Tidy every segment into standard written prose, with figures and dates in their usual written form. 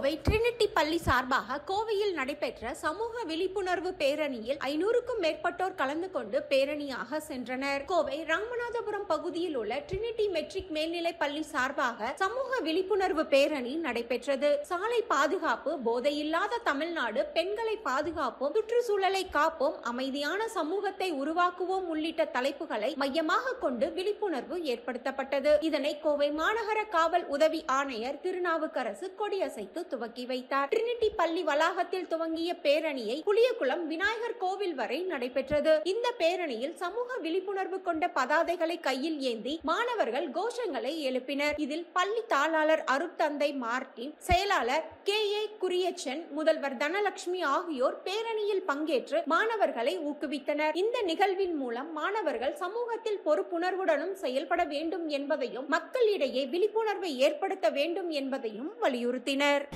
Kovai Trinity பள்ளி சார்பாக கோவையில் நடைபெற்ற சமூக விழிப்புணர்வு பேரணியில் 500க்கும் மேற்பட்டோர் கலந்து கொண்டு பேரணியாக சென்றனர். கோவை ராமநாதபுரம் பகுதியில் உள்ள ட்ரினிட்டி மெட்ரிக் மேல்நிலை பள்ளி சார்பாக சமூக விழிப்புணர்வு பேரணி நடைபெற்றது. சாலை பாதுகாப்பு, போதையில்லாத தமிழ்நாடு, பெண்களை பாதுகாப்போம், சுற்றுச்சூழலை காப்போம், அமைதியான சமூகத்தை உருவாக்குவோம் உள்ளிட்ட தலைப்புகளை மையமாக கொண்டு விழிப்புணர்வு ஏற்படுத்தப்பட்டது. இதனை கோவை மாநகர காவல் உதவி ஆணையர் திருநாவுக்கரசு கொடியசைத்து துவக்கி வைத்தார். ட்ரினிட்டி பள்ளி வளாகத்தில் துவங்கிய பேரணியை புளியகுளம் விநாயகர் கோவில் வரை நடைபெற்றது. இந்த பேரணியில் சமூக விழிப்புணர்வு கொண்ட பதாதைகளை கையில் ஏந்தி மாணவர்கள் கோஷங்களை எழுப்பினர். இதில் பள்ளி தாளாளர் அருட்தந்தை மார்டின், செயலாளர் KA குரியச்சன், முதல்வர் தனலட்சுமி ஆகியோர் பேரணியில் பங்கேற்று மாணவர்களை ஊக்குவித்தனர். இந்த நிகழ்வின் மூலம் மாணவர்கள் சமூகத்தில் பொறுப்புணர்வுடனும் செயல்பட வேண்டும் என்பதையும், மக்களிடையே விழிப்புணர்வை ஏற்படுத்த வேண்டும் என்பதையும் வலியுறுத்தினர்.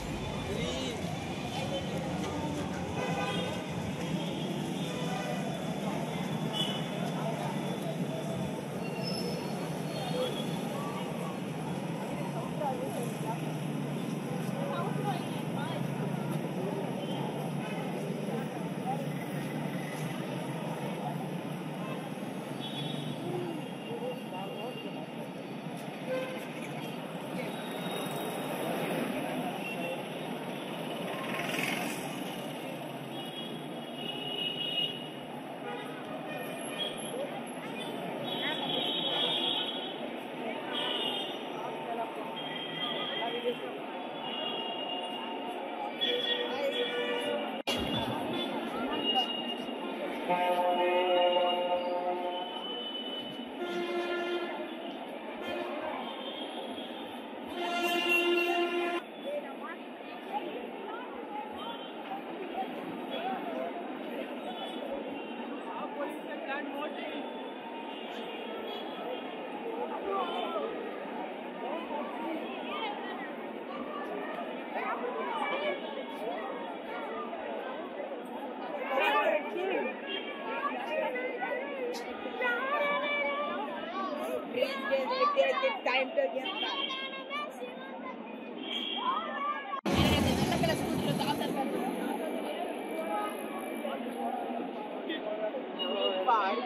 Time to get back. Bye.